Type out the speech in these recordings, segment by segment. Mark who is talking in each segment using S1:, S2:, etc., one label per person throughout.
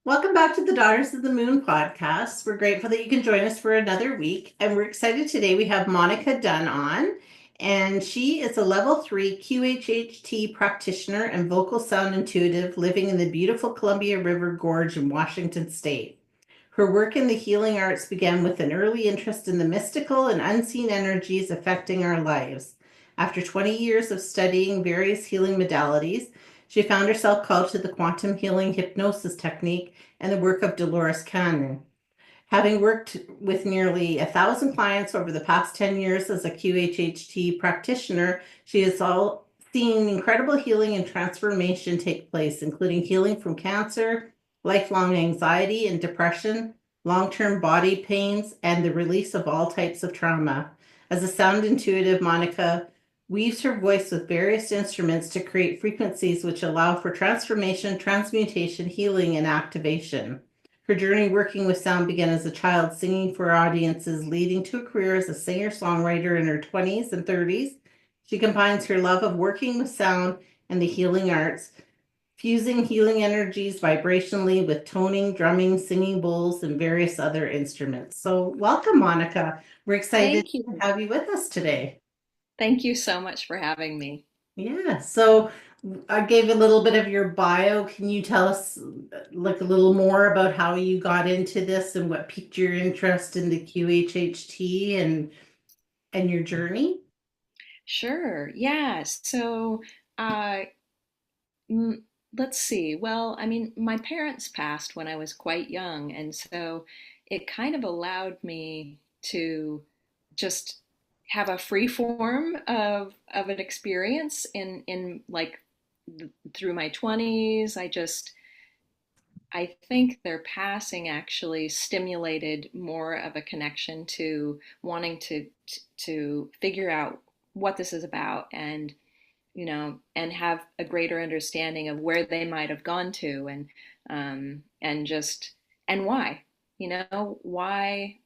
S1: Welcome back to the Daughters of the Moon podcast. We're grateful that you can join us for another week. And we're excited today. We have Monica Dunn on, and she is a level 3 QHHT practitioner and vocal sound intuitive living in the beautiful Columbia River Gorge in Washington State. Her work in the healing arts began with an early interest in the mystical and unseen energies affecting our lives. After 20 years of studying various healing modalities, she found herself called to the quantum healing hypnosis technique and the work of Dolores Cannon. Having worked with nearly 1,000 clients over the past 10 years as a QHHT practitioner, she has all seen incredible healing and transformation take place, including healing from cancer, lifelong anxiety and depression, long-term body pains, and the release of all types of trauma. As a sound intuitive, Monica weaves her voice with various instruments to create frequencies which allow for transformation, transmutation, healing, and activation. Her journey working with sound began as a child, singing for audiences, leading to a career as a singer-songwriter in her 20s and 30s. She combines her love of working with sound and the healing arts, fusing healing energies vibrationally with toning, drumming, singing bowls, and various other instruments. So, welcome, Monica. We're excited
S2: Thank
S1: to
S2: you.
S1: have you with us today.
S2: Thank you so much for having me.
S1: Yeah, so I gave a little bit of your bio. Can you tell us like a little more about how you got into this and what piqued your interest in the QHHT and your journey?
S2: Sure. Yeah. Uh, mm, let's see. Well, I mean, my parents passed when I was quite young, and so it kind of allowed me to just have a free form of an experience in like through my 20s. I think their passing actually stimulated more of a connection to wanting to figure out what this is about and and have a greater understanding of where they might have gone to and just and why why.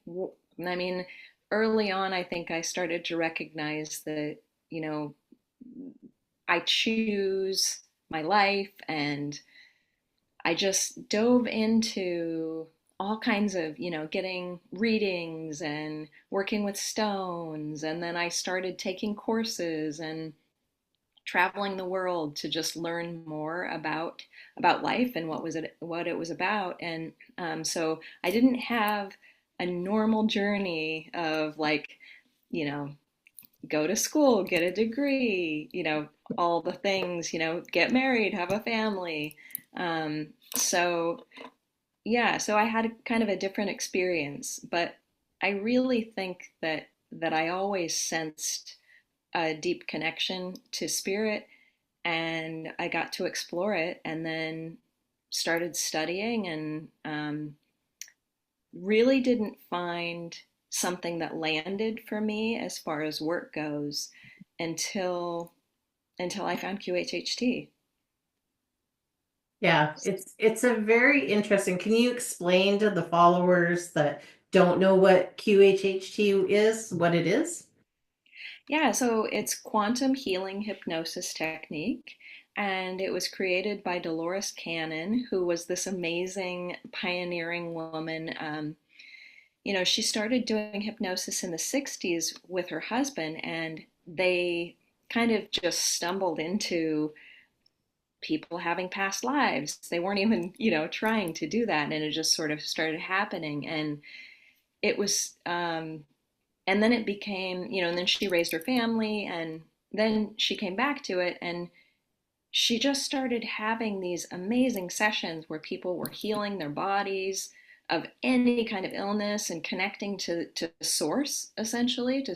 S2: I mean, early on I think I started to recognize that you know I choose my life, and I just dove into all kinds of, getting readings and working with stones. And then I started taking courses and traveling the world to just learn more about life and what it was about. And so I didn't have a normal journey of like, you know, go to school, get a degree, all the things, get married, have a family. So yeah, so I had kind of a different experience, but I really think that I always sensed a deep connection to spirit, and I got to explore it, and then started studying, and really didn't find something that landed for me as far as work goes until I found QHHT.
S1: Yeah, it's a very interesting. Can you explain to the followers that don't know what QHHT is, what it is?
S2: Yeah, so it's quantum healing hypnosis technique, and it was created by Dolores Cannon, who was this amazing pioneering woman. She started doing hypnosis in the 60s with her husband, and they kind of just stumbled into people having past lives. They weren't even, trying to do that, and it just sort of started happening. And it was and then it became, and then she raised her family, and then she came back to it, and she just started having these amazing sessions where people were healing their bodies of any kind of illness and connecting to source, essentially,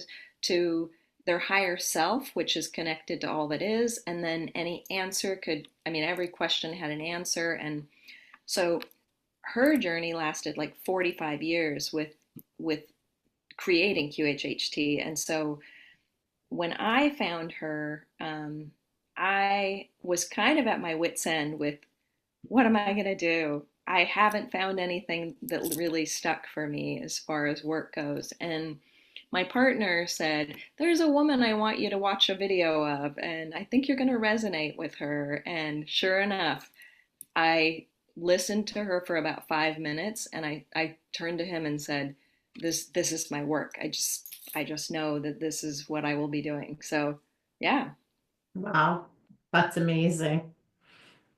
S2: to their higher self, which is connected to all that is. And then any answer could, I mean, every question had an answer. And so her journey lasted like 45 years with creating QHHT. And so when I found her, I was kind of at my wit's end with what am I going to do? I haven't found anything that really stuck for me as far as work goes. And my partner said, there's a woman I want you to watch a video of, and I think you're going to resonate with her. And sure enough, I listened to her for about 5 minutes, and I turned to him and said, this is my work. I just know that this is what I will be doing. So yeah.
S1: Wow, that's amazing.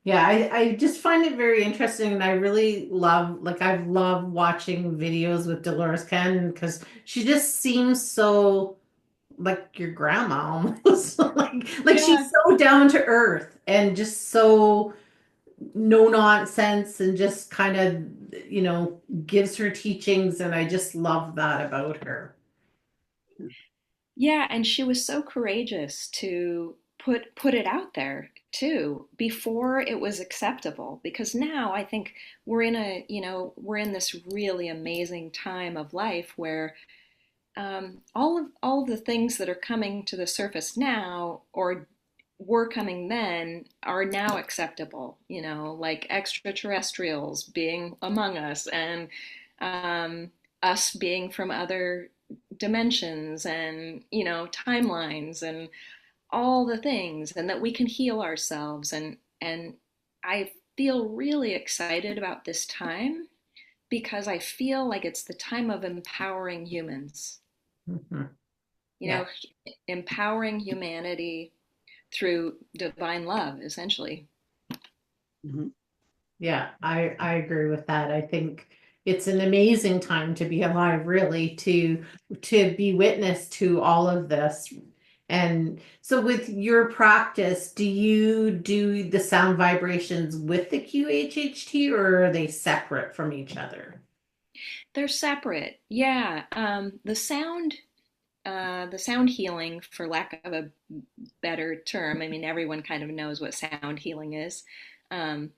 S1: Yeah, I just find it very interesting, and I really love, like, I've loved watching videos with Dolores Cannon because she just seems so like your grandma almost. Like
S2: Yeah.
S1: she's so down to earth and just so no nonsense and just kind of, gives her teachings, and I just love that about her.
S2: Yeah, and she was so courageous to put it out there too before it was acceptable, because now I think we're in this really amazing time of life where all of the things that are coming to the surface now or were coming then are now acceptable, like extraterrestrials being among us, and us being from other dimensions, and timelines, and all the things, and that we can heal ourselves. And I feel really excited about this time because I feel like it's the time of empowering humans,
S1: Mhm.
S2: you
S1: Yeah.
S2: know, empowering humanity through divine love, essentially.
S3: Mhm.
S1: Yeah, I agree with that. I think it's an amazing time to be alive, really, to be witness to all of this. And so with your practice, do you do the sound vibrations with the QHHT, or are they separate from each other?
S2: They're separate. Yeah. The sound healing, for lack of a better term, I mean, everyone kind of knows what sound healing is. Um,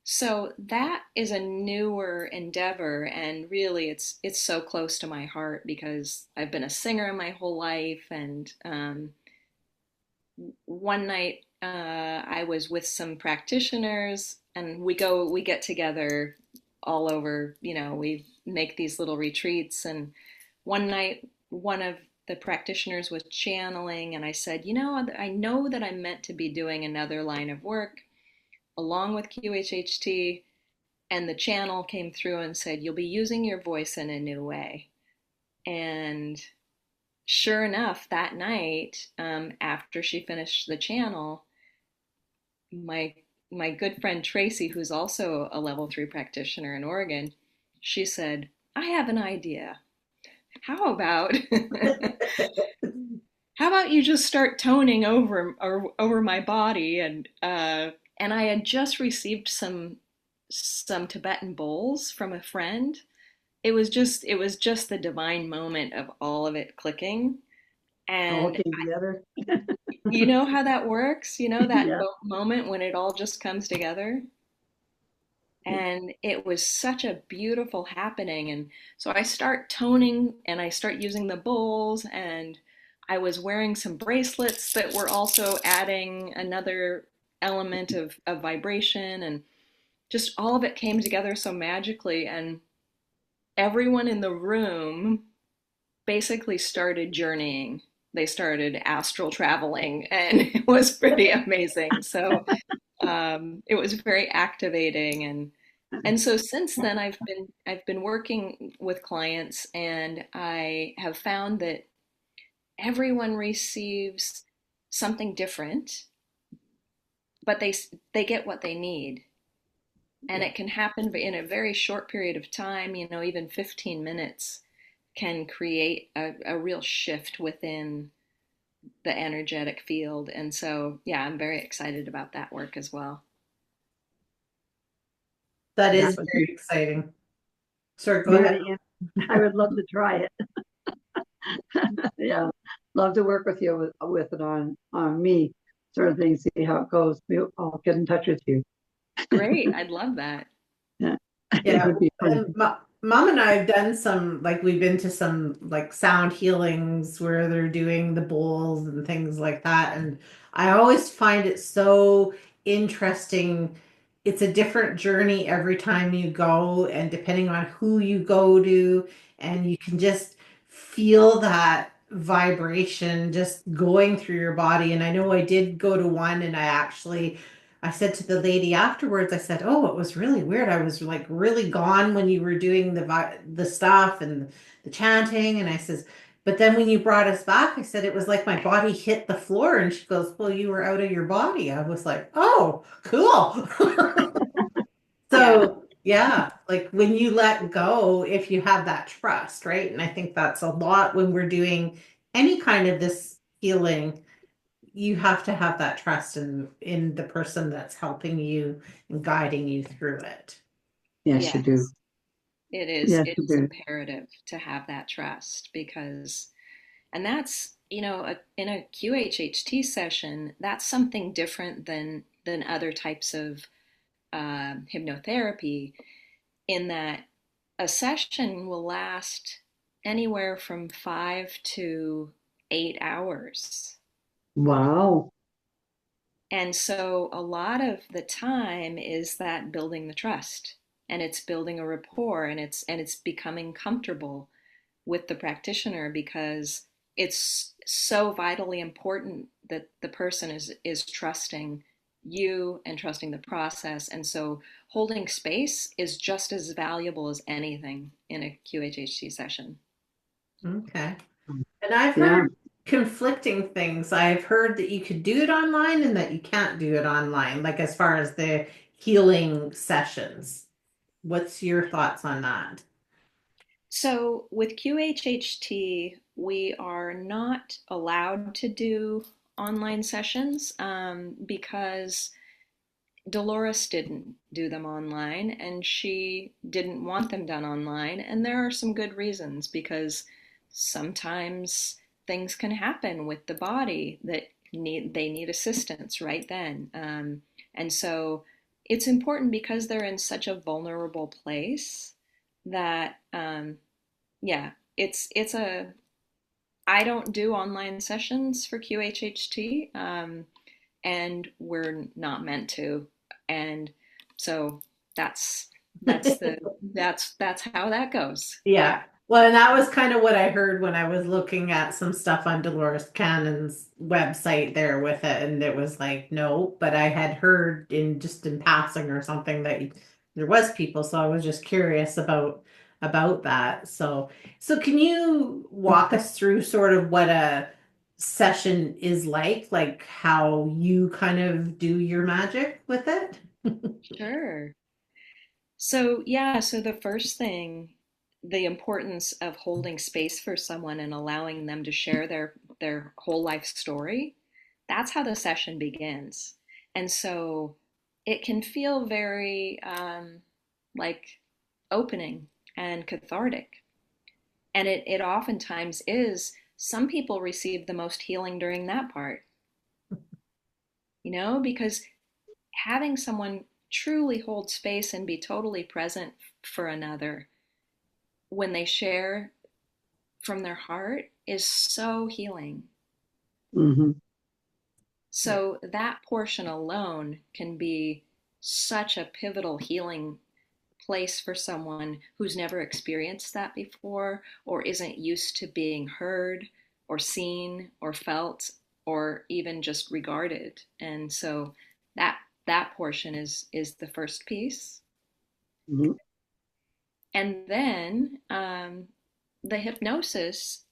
S2: so that is a newer endeavor, and really, it's so close to my heart because I've been a singer my whole life. And one night, I was with some practitioners, and we get together all over. We make these little retreats, and one night, one of the practitioners was channeling, and I said, I know that I'm meant to be doing another line of work along with QHHT. And the channel came through and said, you'll be using your voice in a new way. And sure enough, that night, after she finished the channel, my my good friend Tracy, who's also a level 3 practitioner in Oregon, she said, I have an idea. How about how about you just start toning over my body? And I had just received some Tibetan bowls from a friend. It was just the divine moment of all of it clicking.
S3: All
S2: And
S3: came together.
S2: you know how that works, that
S3: Yeah.
S2: moment when it all just comes together. And it was such a beautiful happening. And so I start toning and I start using the bowls, and I was wearing some bracelets that were also adding another element of vibration, and just all of it came together so magically. And everyone in the room basically started journeying. They started astral traveling, and it was pretty amazing. So it was very activating. And so since then I've been working with clients, and I have found that everyone receives something different, but they get what they need. And
S3: Yeah.
S2: it can happen in a very short period of time. Even 15 minutes can create a real shift within the energetic field. And so, yeah, I'm very excited about that work as well.
S1: That
S3: That
S1: is
S3: would
S1: very
S3: be
S1: exciting. Sorry, go ahead.
S3: very, I would love to try it. Yeah. Love to work with you with it on me sort of thing, see how it goes. I'll get in touch with you.
S2: Great. I'd love that.
S3: Yeah. It
S1: Yeah,
S3: would be fun.
S1: and Mom and I have done some, like, we've been to some like sound healings where they're doing the bowls and things like that, and I always find it so interesting. It's a different journey every time you go, and depending on who you go to, and you can just feel that vibration just going through your body. And I know I did go to one, and I actually I said to the lady afterwards, I said, "Oh, it was really weird. I was like really gone when you were doing the stuff and the chanting." And I says, "But then when you brought us back," I said, "it was like my body hit the floor." And she goes, "Well, you were out of your body." I was like, "Oh, cool."
S2: Yeah.
S1: So, yeah, like when you let go, if you have that trust, right? And I think that's a lot when we're doing any kind of this healing, you have to have that trust in the person that's helping you and guiding you through it.
S3: Yes, you do.
S2: Yes, it is.
S3: Yes,
S2: It
S3: you
S2: is
S3: do.
S2: imperative to have that trust because, and that's, in a QHHT session, that's something different than other types of hypnotherapy in that a session will last anywhere from 5 to 8 hours.
S3: Wow.
S2: And so a lot of the time is that building the trust and it's building a rapport and it's becoming comfortable with the practitioner because it's so vitally important that the person is trusting you and trusting the process. And so holding space is just as valuable as anything in a QHHT session.
S1: Okay. And I've
S3: Yeah.
S1: heard conflicting things. I've heard that you could do it online and that you can't do it online, like as far as the healing sessions. What's your thoughts on that?
S2: So with QHHT, we are not allowed to do online sessions because Dolores didn't do them online and she didn't want them done online. And there are some good reasons because sometimes things can happen with the body that they need assistance right then. And so it's important because they're in such a vulnerable place that yeah, it's a I don't do online sessions for QHHT, and we're not meant to, and so that's how that goes. Yeah.
S1: Yeah. Well, and that was kind of what I heard when I was looking at some stuff on Dolores Cannon's website there with it, and it was like, no, but I had heard in just in passing or something that there was people, so I was just curious about that. So can you walk us through sort of what a session is like how you kind of do your magic with it?
S2: Sure. So yeah, so the first thing, the importance of holding space for someone and allowing them to share their whole life story, that's how the session begins. And so it can feel very like opening and cathartic. And it oftentimes is. Some people receive the most healing during that part, because having someone truly hold space and be totally present for another when they share from their heart is so healing.
S3: Hmm.
S1: Yeah.
S2: So that portion alone can be such a pivotal healing place for someone who's never experienced that before or isn't used to being heard or seen or felt or even just regarded. And so that that portion is the first piece.
S3: Hmm.
S2: And then the hypnosis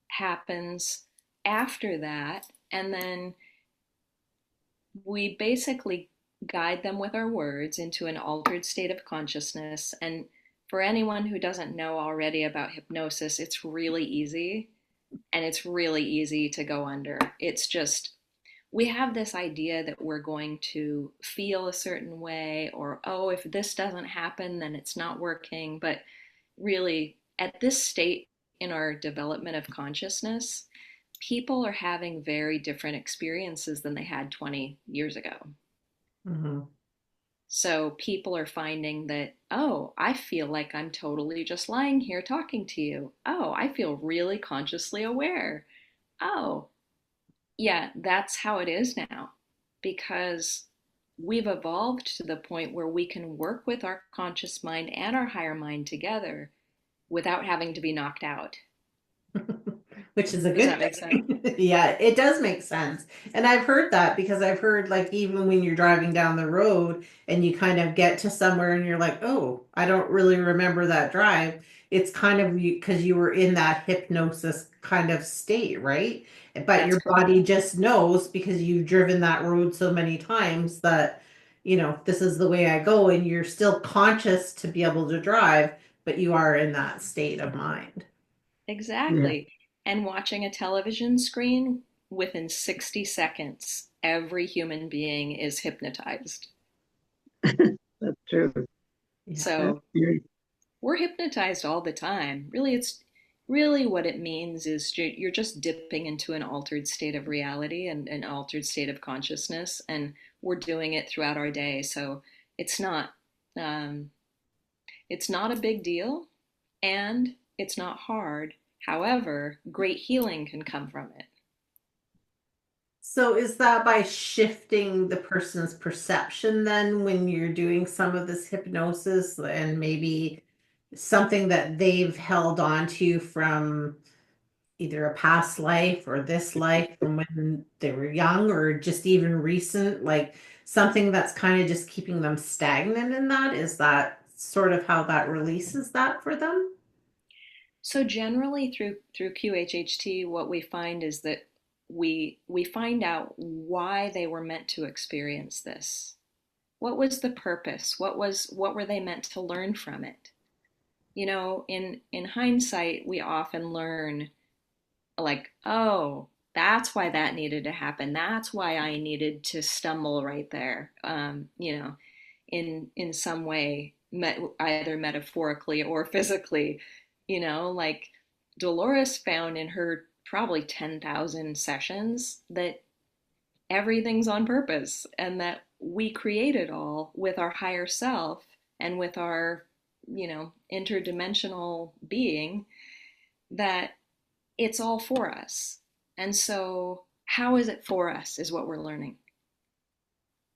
S2: happens after that. And then we basically guide them with our words into an altered state of consciousness. And for anyone who doesn't know already about hypnosis, it's really easy. And it's really easy to go under. It's just, we have this idea that we're going to feel a certain way, or, oh, if this doesn't happen, then it's not working. But really, at this state in our development of consciousness, people are having very different experiences than they had 20 years ago.
S1: Mhm.
S2: So people are finding that, oh, I feel like I'm totally just lying here talking to you. Oh, I feel really consciously aware. Oh, yeah, that's how it is now because we've evolved to the point where we can work with our conscious mind and our higher mind together without having to be knocked out.
S1: which is a
S2: Does
S1: good
S2: that make sense?
S1: thing. Yeah, it does make sense. And I've heard that because I've heard like even when you're driving down the road and you kind of get to somewhere and you're like, oh, I don't really remember that drive. It's kind of because you were in that hypnosis kind of state, right? But
S2: That's
S1: your
S2: correct.
S1: body just knows because you've driven that road so many times that, this is the way I go, and you're still conscious to be able to drive, but you are in that state of mind.
S3: Yeah,
S2: Exactly. And watching a television screen, within 60 seconds, every human being is hypnotized.
S3: that's true.
S1: Yeah.
S3: That's
S2: So
S3: very,
S2: we're hypnotized all the time. Really, it's really what it means is you're just dipping into an altered state of reality and an altered state of consciousness, and we're doing it throughout our day. So it's not um, it's not a big deal, and it's not hard. However, great healing can come from it.
S1: So is that by shifting the person's perception then when you're doing some of this hypnosis and maybe something that they've held on to from either a past life or this life from when they were young or just even recent, like something that's kind of just keeping them stagnant in that? Is that sort of how that releases that for them?
S2: So generally through QHHT, what we find is that we find out why they were meant to experience this. What was the purpose? What were they meant to learn from it? In hindsight, we often learn like, oh, that's why that needed to happen. That's why I needed to stumble right there. In some way, either metaphorically or physically. Like Dolores found in her probably 10,000 sessions that everything's on purpose and that we create it all with our higher self and with our, interdimensional being, that it's all for us. And so, how is it for us is what we're learning.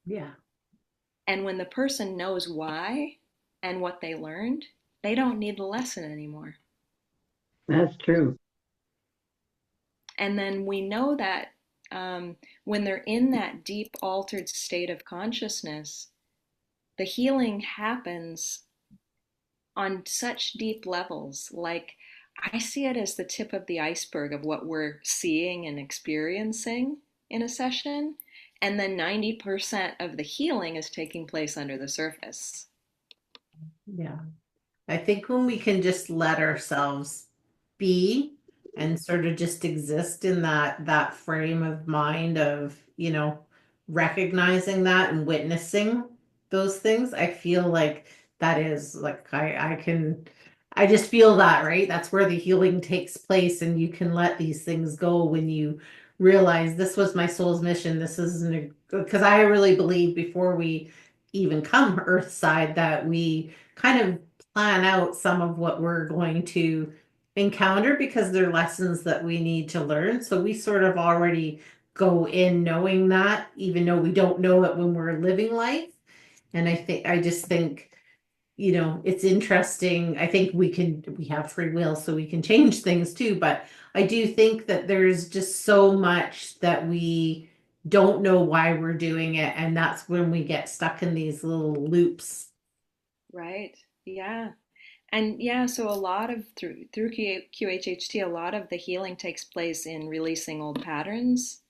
S1: Yeah.
S2: And when the person knows why and what they learned, they don't need the lesson anymore.
S3: that's true.
S2: And then we know that when they're in that deep altered state of consciousness, the healing happens on such deep levels. Like, I see it as the tip of the iceberg of what we're seeing and experiencing in a session. And then 90% of the healing is taking place under the surface.
S1: Yeah. I think when we can just let ourselves be and sort of just exist in that frame of mind of, recognizing that and witnessing those things, I feel like that is like I just feel that, right? That's where the healing takes place and you can let these things go when you realize this was my soul's mission. This isn't because I really believe before we even come earthside that we kind of plan out some of what we're going to encounter because they're lessons that we need to learn. So we sort of already go in knowing that, even though we don't know it when we're living life. And I just think, it's interesting. I think we have free will, so we can change things too. But I do think that there's just so much that we don't know why we're doing it. And that's when we get stuck in these little loops.
S2: Right? Yeah. And yeah, so a lot of through QHHT, a lot of the healing takes place in releasing old patterns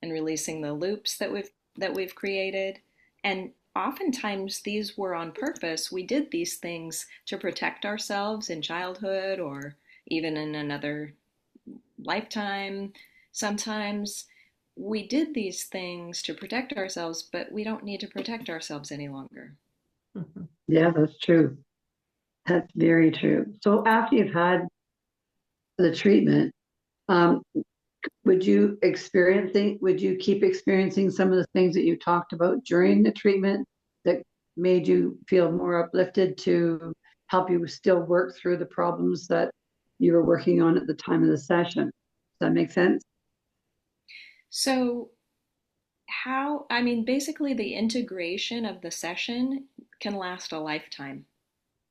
S2: and releasing the loops that we've created. And oftentimes these were on purpose. We did these things to protect ourselves in childhood or even in another lifetime. Sometimes we did these things to protect ourselves, but we don't need to protect ourselves any longer.
S1: Mhm.
S3: Yeah, that's true. That's very true. So after you've had the treatment, um, would you keep experiencing some of the things that you talked about during the treatment that made you feel more uplifted to help you still work through the problems that you were working on at the time of the session? Does that make sense?
S2: So, I mean, basically, the integration of the session can last a lifetime.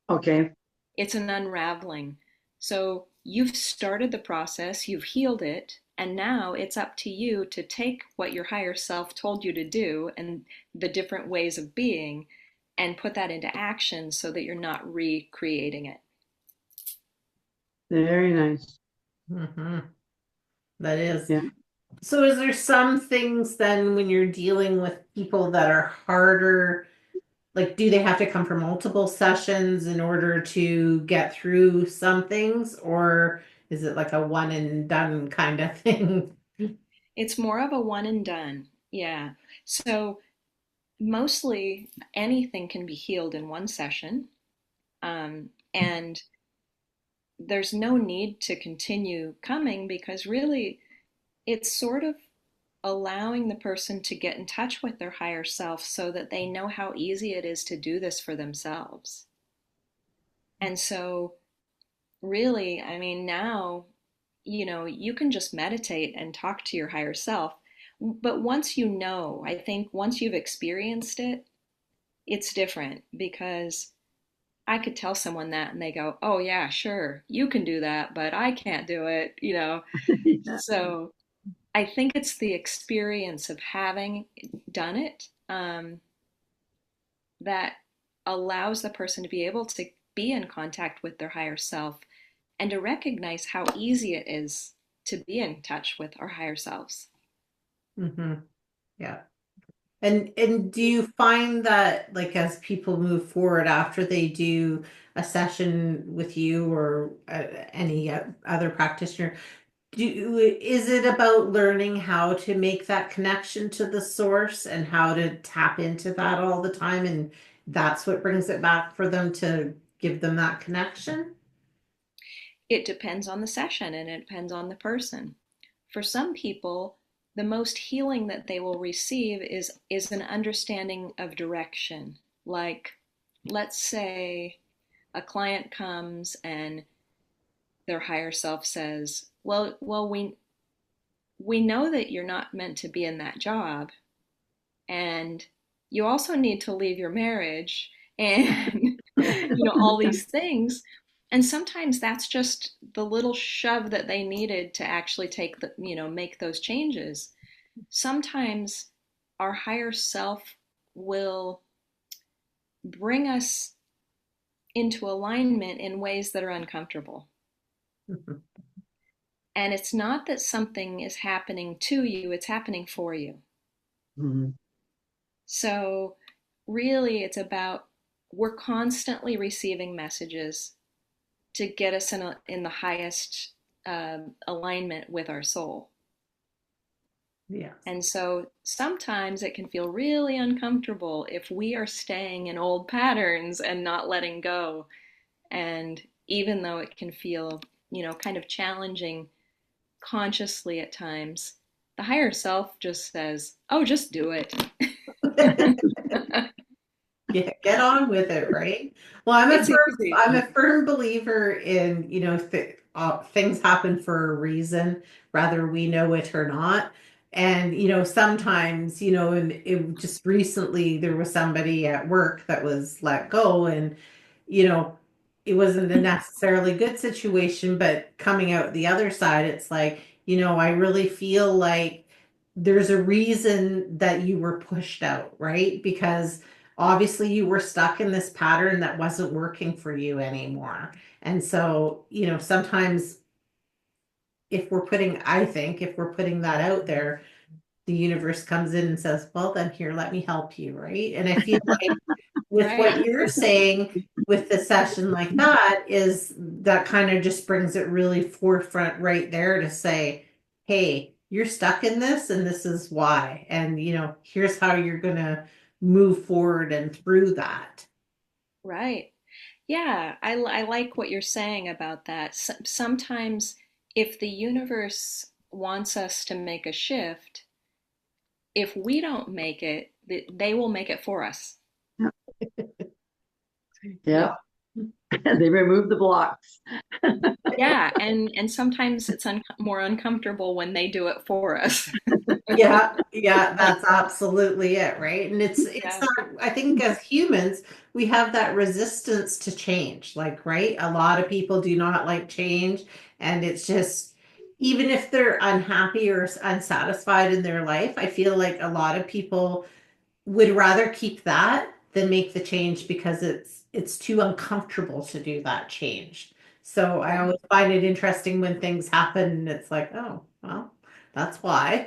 S3: Okay.
S2: It's an unraveling. So you've started the process, you've healed it, and now it's up to you to take what your higher self told you to do and the different ways of being and put that into action so that you're not recreating it.
S3: Very nice.
S1: Mm-hmm. That is.
S3: Yeah.
S1: So is there some things then when you're dealing with people that are harder, like do they have to come for multiple sessions in order to get through some things, or is it like a one and done kind of thing?
S2: It's more of a one and done. Yeah. So mostly anything can be healed in one session. And there's no need to continue coming because really it's sort of allowing the person to get in touch with their higher self so that they know how easy it is to do this for themselves. And so, really, I mean, now, you can just meditate and talk to your higher self. But once you know, I think once you've experienced it, it's different because I could tell someone that and they go, oh, yeah, sure, you can do that, but I can't do it.
S3: Yeah.
S2: So I think it's the experience of having done it that allows the person to be able to be in contact with their higher self and to recognize how easy it is to be in touch with our higher selves.
S1: Mm-hmm. Yeah. And do you find that like as people move forward after they do a session with you or any other practitioner, is it about learning how to make that connection to the source and how to tap into that all the time, and that's what brings it back for them to give them that connection?
S2: It depends on the session and it depends on the person. For some people, the most healing that they will receive is an understanding of direction. Like, let's say a client comes and their higher self says, well, we know that you're not meant to be in that job, and you also need to leave your marriage, and all these things. And sometimes that's just the little shove that they needed to actually make those changes. Sometimes our higher self will bring us into alignment in ways that are uncomfortable. And it's not that something is happening to you, it's happening for you.
S3: Mm-hmm.
S2: So really it's about we're constantly receiving messages to get us in the highest alignment with our soul.
S1: Yeah.
S2: And so sometimes it can feel really uncomfortable if we are staying in old patterns and not letting go. And even though it can feel, kind of challenging consciously at times, the higher self just says, oh, just do it.
S1: Get on with it, right? Well, I'm a firm believer in, things happen for a reason, whether we know it or not. And, sometimes, and it just recently there was somebody at work that was let go, and, you know, it wasn't a necessarily good situation, but coming out the other side, it's like, I really feel like there's a reason that you were pushed out, right? Because obviously you were stuck in this pattern that wasn't working for you anymore. And so, sometimes I think if we're putting that out there, the universe comes in and says, well, then here, let me help you, right? And I feel like with what
S2: Right.
S1: you're saying with the session like that is that kind of just brings it really forefront right there to say, hey, you're stuck in this and this is why. And, here's how you're going to move forward and through that.
S2: Right. Yeah, I like what you're saying about that. Sometimes if the universe wants us to make a shift, if we don't make it, they will make it for us.
S3: Yeah. They remove the blocks.
S2: Yeah, and sometimes it's more uncomfortable when they do it for us.
S1: Yeah, that's absolutely it, right? And it's
S2: Yeah.
S1: not, I think as humans, we have that resistance to change, like, right? A lot of people do not like change. And it's just, even if they're unhappy or unsatisfied in their life, I feel like a lot of people would rather keep that than make the change because it's too uncomfortable to do that change. So I always find it interesting when things happen and it's like, oh, well, that's why.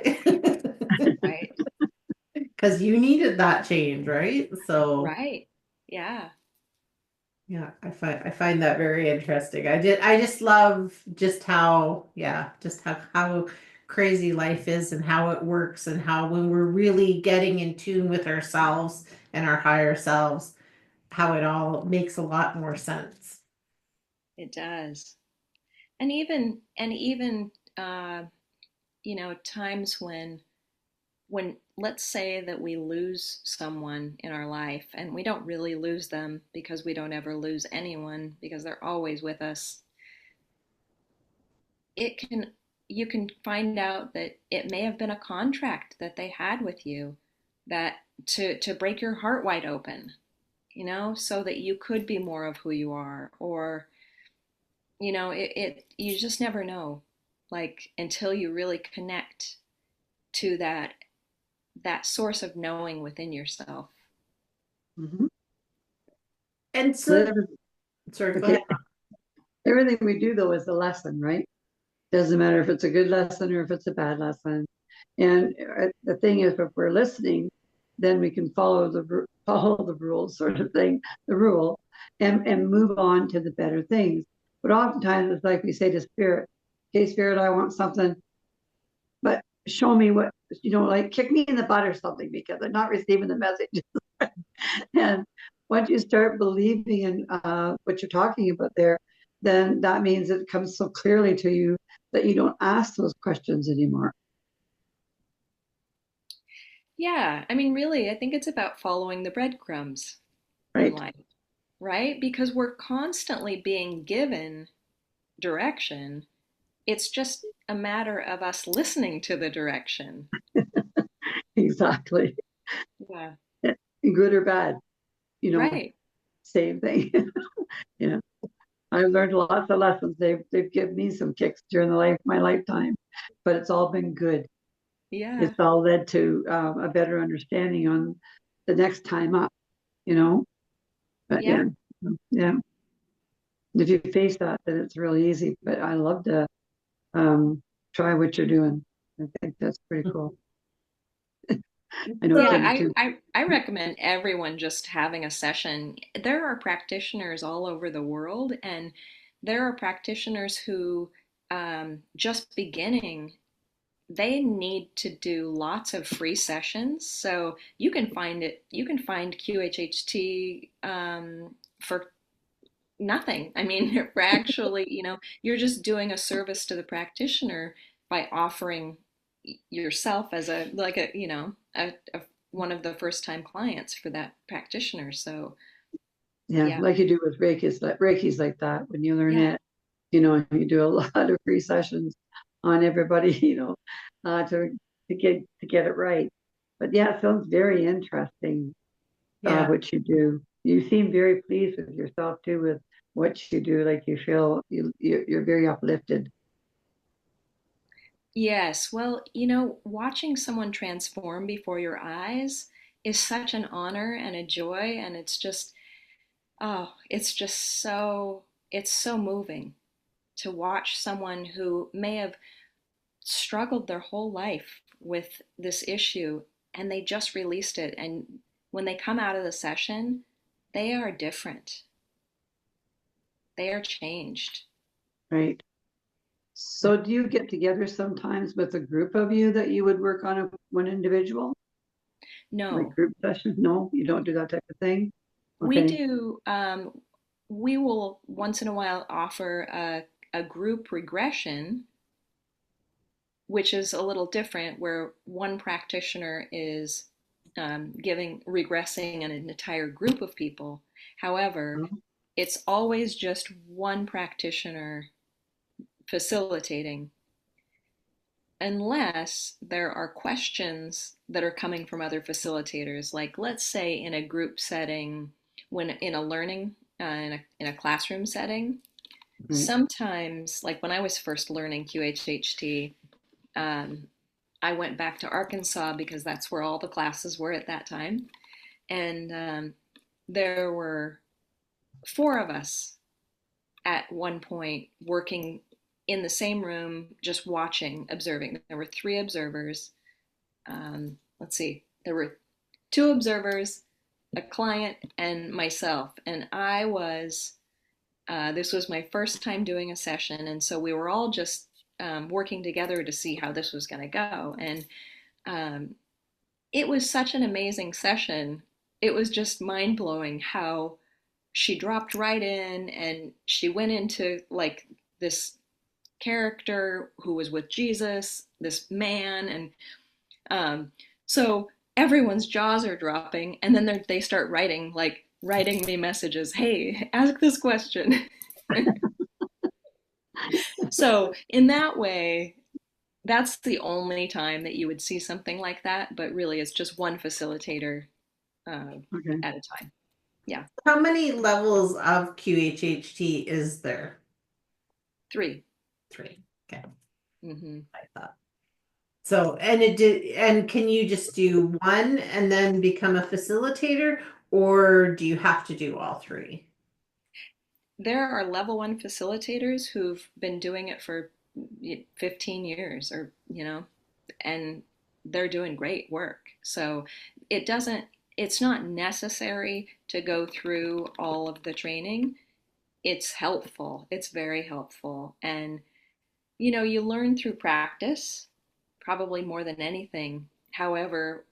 S2: Right.
S1: Because you needed that change, right? So
S2: Right. Yeah.
S1: yeah, I find that very interesting. I just love just how, yeah, just how crazy life is and how it works and how when we're really getting in tune with ourselves and our higher selves, how it all makes a lot more sense.
S2: It does. And even times when let's say that we lose someone in our life, and we don't really lose them because we don't ever lose anyone because they're always with us. It can You can find out that it may have been a contract that they had with you, that to break your heart wide open, so that you could be more of who you are. Or you just never know, like, until you really connect to that source of knowing within yourself.
S3: Mhm.
S1: And
S3: So
S1: so, sorry, go
S3: okay,
S1: ahead.
S3: everything we do though is a lesson, right? Doesn't matter if it's a good lesson or if it's a bad lesson. And the thing is, if we're listening, then we can follow the rules, sort of thing, the rule, and move on to the better things. But oftentimes it's like we say to spirit, "Okay, spirit, I want something, but show me what, like kick me in the butt or something because I'm not receiving the message." And once you start believing in what you're talking about there, then that means it comes so clearly to you that you don't ask those questions anymore.
S2: Yeah, I mean, really, I think it's about following the breadcrumbs in
S3: Right?
S2: life, right? Because we're constantly being given direction. It's just a matter of us listening to the direction.
S3: Exactly.
S2: Yeah.
S3: Good or bad, you know,
S2: Right.
S3: same thing. Yeah. I've learned lots of lessons. They've given me some kicks during my lifetime, but it's all been good.
S2: Yeah.
S3: It's all led to a better understanding on the next time up, you know. But
S2: Yeah.
S3: yeah, yeah. If you face that, then it's really easy. But I love to try what you're doing. I think that's pretty cool. I know
S2: Yeah,
S1: So,
S3: Kim too.
S2: I recommend everyone just having a session. There are practitioners all over the world, and there are practitioners who, just beginning, they need to do lots of free sessions. So you can find QHHT for nothing. I mean, for actually, you're just doing a service to the practitioner by offering yourself as a, like a, one of the first time clients for that practitioner. So,
S3: Yeah,
S2: yeah,
S3: like you do with Reiki. Reiki's like that. When you learn
S2: yeah,
S3: it, you do a lot of free sessions on everybody, to get it right. But yeah, it sounds very interesting,
S1: yeah.
S3: what you do. You seem very pleased with yourself too, with what you do. Like you feel you're very uplifted.
S2: yes. Well, watching someone transform before your eyes is such an honor and a joy. And it's just it's so moving to watch someone who may have struggled their whole life with this issue, and they just released it. And when they come out of the session, they are different. They are changed.
S3: Right. So do you get together sometimes with a group of you that you would work on one individual, like
S2: No,
S3: group sessions? No, you don't do that type of thing.
S2: we
S3: Okay.
S2: do. We will once in a while offer a group regression, which is a little different, where one practitioner is giving regressing an entire group of people. However,
S3: Oh,
S2: it's always just one practitioner facilitating, unless there are questions that are coming from other facilitators. Like, let's say in a group setting, when in a learning, in a classroom setting,
S3: Right.
S2: Sometimes, like when I was first learning QHHT, um, I went back to Arkansas because that's where all the classes were at that time. And there were four of us at one point working in the same room, just watching, observing. There were three observers. Let's see, there were two observers, a client, and myself. And I was, this was my first time doing a session. And so we were all just working together to see how this was going to go. And um, it was such an amazing session. It was just mind blowing how she dropped right in and she went into like this character who was with Jesus, this man, and so everyone's jaws are dropping, and then they start writing me messages. Hey, ask this question. So in that way, that's the only time that you would see something like that. But really, it's just one facilitator
S3: Okay.
S2: at a time. Yeah,
S1: How many levels of QHHT is there?
S2: three.
S1: Three. Okay.
S2: Mm-hmm.
S1: I thought. So, and can you just do one and then become a facilitator, or do you have to do all three?
S2: There are level one facilitators who've been doing it for 15 years or, and they're doing great work. So it doesn't, it's not necessary to go through all of the training. It's helpful. It's very helpful. And, you learn through practice, probably more than anything. However,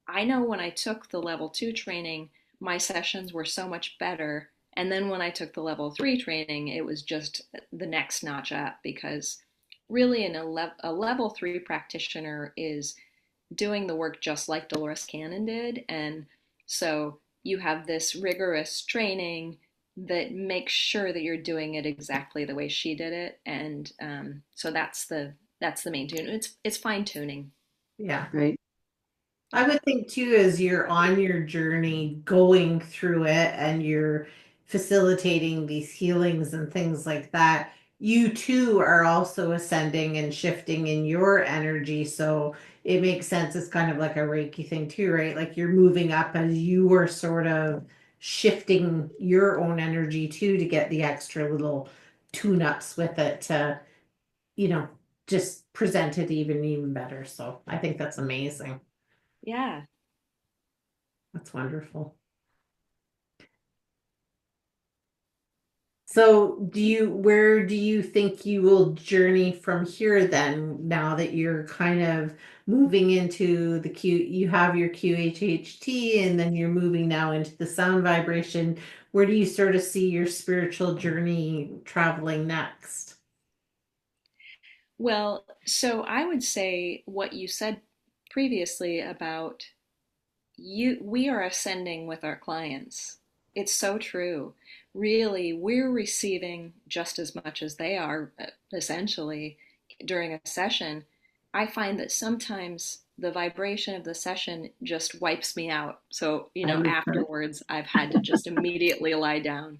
S2: I know when I took the level two training, my sessions were so much better. And then when I took the level three training, it was just the next notch up because really a level three practitioner is doing the work just like Dolores Cannon did. And so you have this rigorous training that makes sure that you're doing it exactly the way she did it. And so that's the main tune. It's fine tuning.
S1: Yeah.
S3: Right.
S1: I would think too, as you're on your journey going through it and you're facilitating these healings and things like that, you too are also ascending and shifting in your energy. So it makes sense. It's kind of like a Reiki thing too, right? Like you're moving up as you are sort of shifting your own energy too to get the extra little tune-ups with it to, you know, just present it even better. So I think that's amazing.
S2: Yeah.
S1: That's wonderful. So where do you think you will journey from here then, now that you're kind of moving into you have your QHHT and then you're moving now into the sound vibration, where do you sort of see your spiritual journey traveling next?
S2: Well, so I would say what you said previously about we are ascending with our clients. It's so true. Really, we're receiving just as much as they are, essentially, during a session. I find that sometimes the vibration of the session just wipes me out. So, afterwards, I've had to just immediately lie down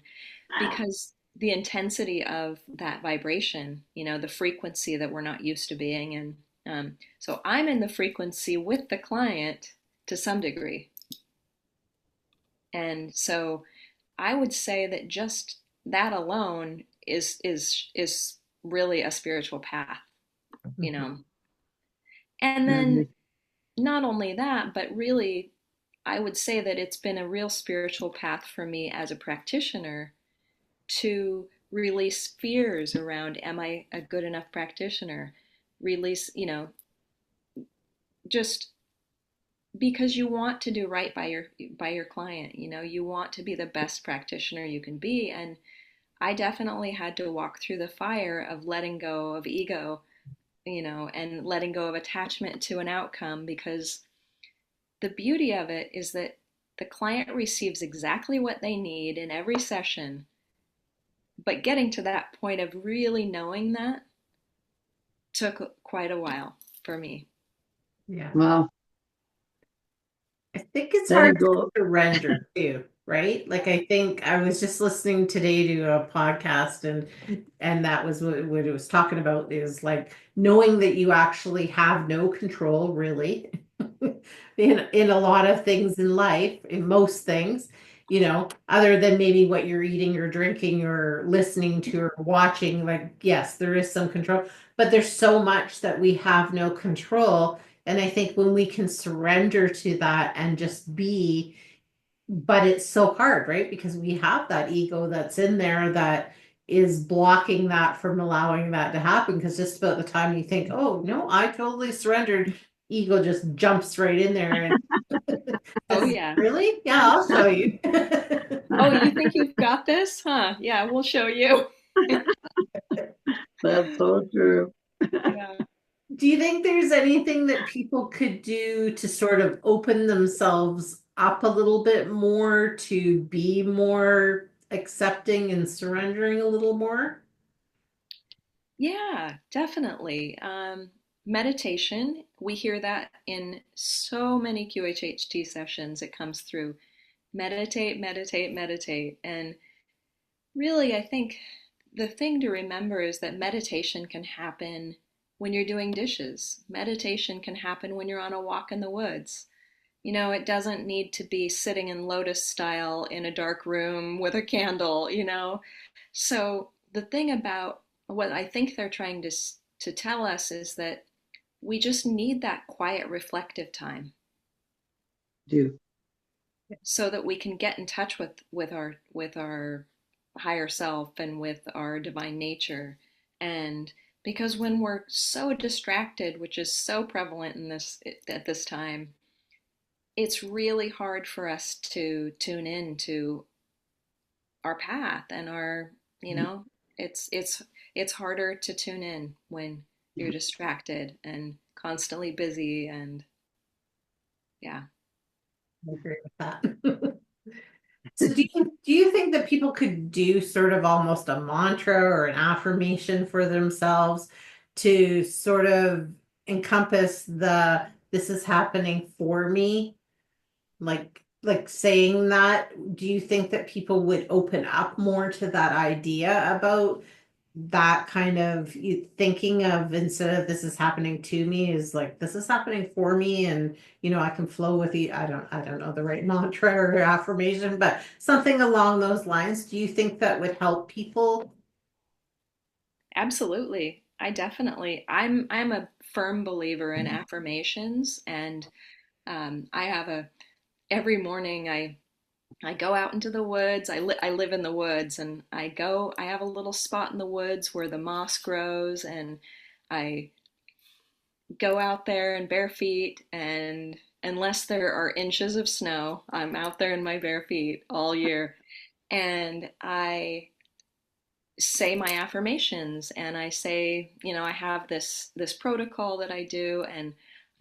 S2: because the intensity of that vibration, the frequency that we're not used to being in. So I'm in the frequency with the client to some degree. And so I would say that just that alone is really a spiritual path, you know. And then not only that, but really I would say that it's been a real spiritual path for me as a practitioner to release fears around am I a good enough practitioner? Release, just because you want to do right by your client, you want to be the best practitioner you can be. And I definitely had to walk through the fire of letting go of ego, and letting go of attachment to an outcome, because the beauty of it is that the client receives exactly what they need in every session. But getting to that point of really knowing that took quite a while for me.
S1: Yeah.
S3: Wow.
S1: I think it's hard
S3: Letting
S1: to
S3: go.
S1: surrender too. right? Like I think I was just listening today to a podcast, and that was what it was talking about, is like knowing that you actually have no control really in a lot of things in life, in most things, other than maybe what you're eating or drinking or listening to or watching. Like, yes, there is some control, but there's so much that we have no control. And I think when we can surrender to that and just be, but it's so hard, right? Because we have that ego that's in there that is blocking that from allowing that to happen. Because just about the time you think, oh, no, I totally surrendered, ego just jumps right in there and
S2: Oh
S1: says,
S2: yeah.
S1: really? Yeah, I'll show you.
S2: Oh, you think you've got this? Huh? Yeah, we'll show you.
S3: That's so true.
S2: Yeah.
S1: Do you think there's anything that people could do to sort of open themselves up a little bit more to be more accepting and surrendering a little more?
S2: Yeah, definitely. Meditation, we hear that in so many QHHT sessions. It comes through meditate, meditate, meditate. And really, I think the thing to remember is that meditation can happen when you're doing dishes. Meditation can happen when you're on a walk in the woods. It doesn't need to be sitting in lotus style in a dark room with a candle, So the thing about what I think they're trying to tell us is that we just need that quiet reflective time
S3: Do.
S2: so that we can get in touch with our higher self and with our divine nature. And because when we're so distracted, which is so prevalent in this at this time, it's really hard for us to tune in to our path and our, you know, it's harder to tune in when you're distracted and constantly busy and yeah.
S1: I agree with that. So do you think that people could do sort of almost a mantra or an affirmation for themselves to sort of encompass the this is happening for me? Like saying that, do you think that people would open up more to that idea about that kind of thinking of, instead of this is happening to me, is like this is happening for me, and I can flow with you. I don't know the right mantra or affirmation, but something along those lines. Do you think that would help people?
S2: Absolutely. I'm a firm believer in affirmations, and I have a every morning I go out into the woods. I live in the woods, and I have a little spot in the woods where the moss grows, and I go out there in bare feet, and unless there are inches of snow, I'm out there in my bare feet all year. And I say my affirmations, and I say, I have this protocol that I do, and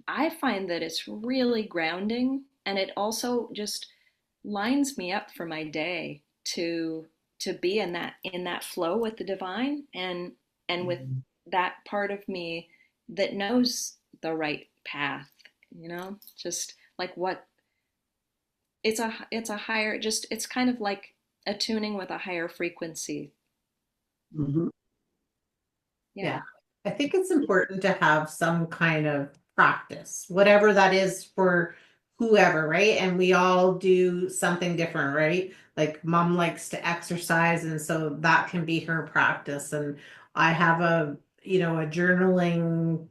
S2: I find that it's really grounding, and it also just lines me up for my day to be in that flow with the divine, and with that part of me that knows the right path, just like what it's a higher, just it's kind of like attuning with a higher frequency.
S3: Mhm.
S2: Yeah.
S1: Yeah, I think it's important to have some kind of practice, whatever that is for whoever, right? And we all do something different, right? Like mom likes to exercise, and so that can be her practice. And I have a journaling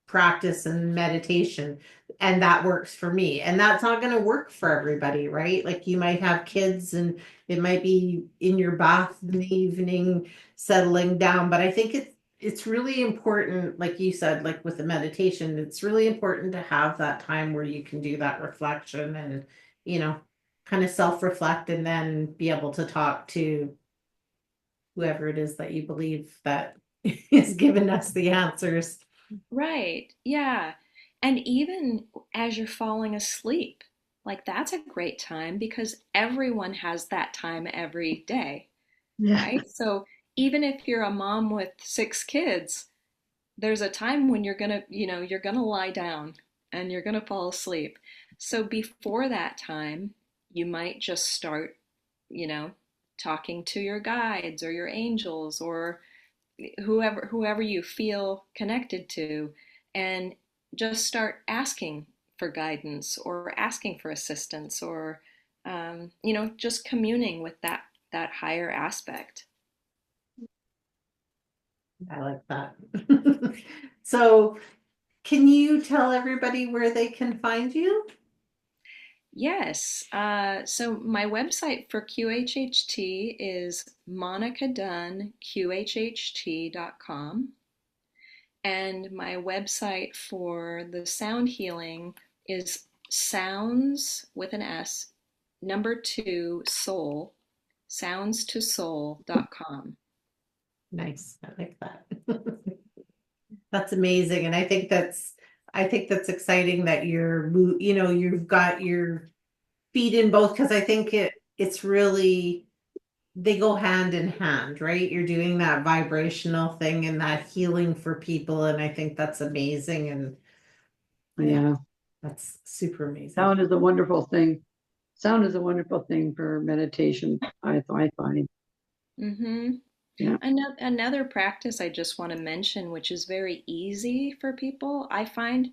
S1: practice and meditation, and that works for me, and that's not going to work for everybody, right? Like you might have kids and it might be in your bath in the evening settling down, but I think it's really important, like you said, like with the meditation, it's really important to have that time where you can do that reflection and you know kind of self-reflect, and then be able to talk to whoever it is that you believe that is giving us the answers.
S2: Right. Yeah. And even as you're falling asleep, like that's a great time because everyone has that time every day,
S3: Yeah.
S2: right? So even if you're a mom with six kids, there's a time when you're gonna lie down and you're gonna fall asleep. So before that time, you might just start, you know, talking to your guides or your angels or whoever you feel connected to, and just start asking for guidance or asking for assistance, or just communing with that higher aspect.
S1: I like that. So, can you tell everybody where they can find you?
S2: Yes. So my website for QHHT is monicadunn.qhht.com. And my website for the sound healing is sounds with an S, number two, soul, soundstosoul.com.
S1: Nice. I like that. That's amazing. And I think that's exciting that you've got your feet in both, because I think it's really, they go hand in hand, right? You're doing that vibrational thing and that healing for people. And I think that's amazing. And
S3: Yeah.
S1: that's super amazing.
S3: Sound is a wonderful thing. Sound is a wonderful thing for meditation, I find.
S2: Mm-hmm.
S3: Yeah.
S2: Another practice I just want to mention, which is very easy for people, I find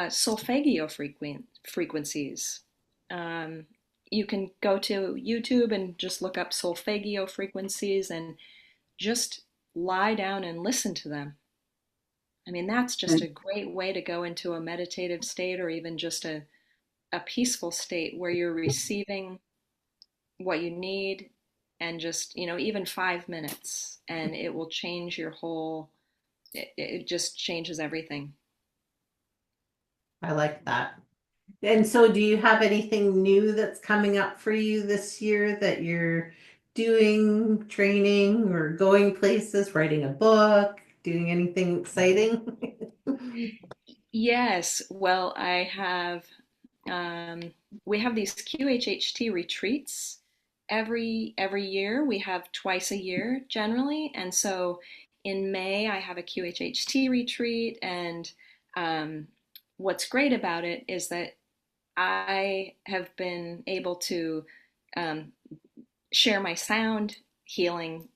S2: solfeggio frequencies. Um, you can go to YouTube and just look up solfeggio frequencies and just lie down and listen to them. I mean, that's just
S3: And
S2: a great way to go into a meditative state, or even just a peaceful state where you're receiving what you need, and just, even 5 minutes, and it will change your whole, it just changes everything.
S1: I like that. And so, do you have anything new that's coming up for you this year that you're doing, training, or going places, writing a book, doing anything exciting?
S2: Yes, well, um, we have these QHHT retreats every year. We have twice a year generally, and so in May I have a QHHT retreat, and um, what's great about it is that I have been able to um, share my sound healing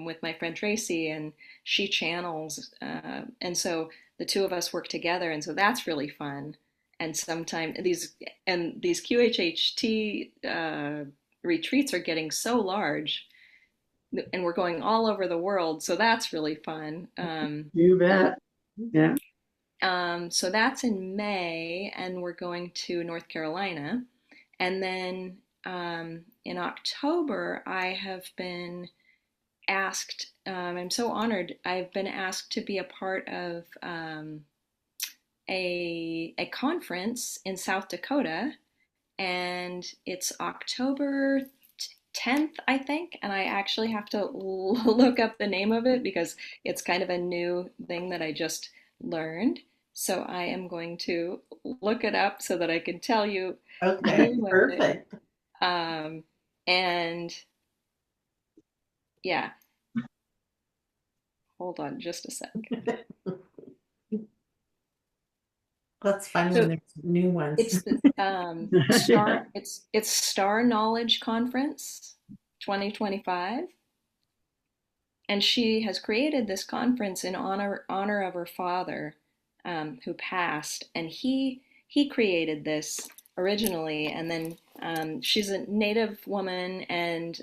S2: with my friend Tracy, and she channels, and so the two of us work together, and so that's really fun. And sometimes these QHHT retreats are getting so large, and we're going all over the world, so that's really fun.
S3: you bet. Yeah.
S2: So that's in May, and we're going to North Carolina. And then in October, I have been asked, I'm so honored, I've been asked to be a part of a conference in South Dakota, and it's October 10th, I think, and I actually have to look up the name of it because it's kind of a new thing that I just learned. So I am going to look it up so that I can tell you the
S1: Okay,
S2: name of it.
S1: perfect.
S2: And yeah, hold on just a sec.
S1: That's fun when
S2: So
S1: there's new ones.
S2: it's the it's Star Knowledge Conference 2025, and she has created this conference in honor of her father, who passed, and he created this originally, and then she's a Native woman, and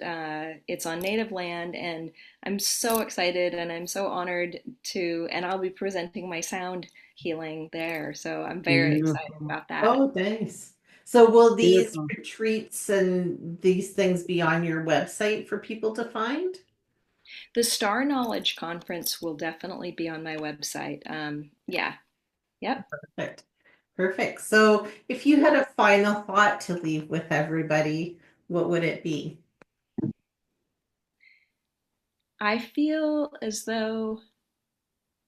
S2: it's on Native land, and I'm so excited, and I'm so honored to, and I'll be presenting my sound healing there, so I'm very excited
S3: Beautiful.
S2: about that.
S1: Oh, nice. So, will these
S3: Beautiful.
S1: retreats and these things be on your website for people to find?
S2: The Star Knowledge Conference will definitely be on my website. Yeah, yep.
S1: Perfect. Perfect. So, if you had a final thought to leave with everybody, what would it be?
S2: I feel as though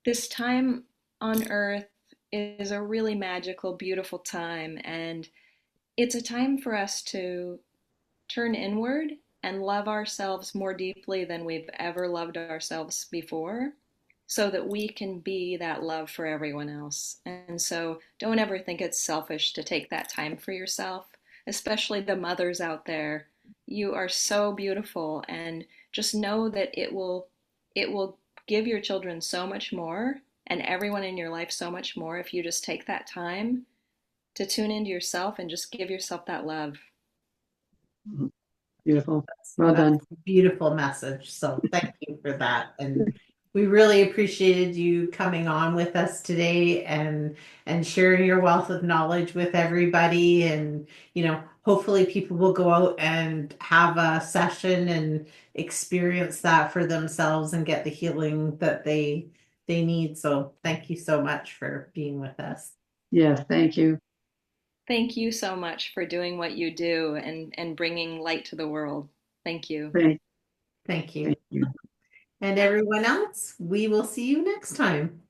S2: this time on Earth is a really magical, beautiful time, and it's a time for us to turn inward and love ourselves more deeply than we've ever loved ourselves before, so that we can be that love for everyone else. And so don't ever think it's selfish to take that time for yourself. especially the mothers out there. You are so beautiful, and just know that it will give your children so much more and everyone in your life so much more if you just take that time to tune into yourself and just give yourself that love.
S3: Beautiful. Well
S1: That's
S3: done.
S1: a beautiful message. So thank you for that. And we really appreciated you coming on with us today and sharing your wealth of knowledge with everybody. And, hopefully people will go out and have a session and experience that for themselves and get the healing that they need. So thank you so much for being with us.
S3: Yes, thank you.
S2: Thank you so much for doing what you do and bringing light to the world. Thank you.
S3: Thank,
S1: Thank you.
S3: thank you.
S1: And everyone else, we will see you next time.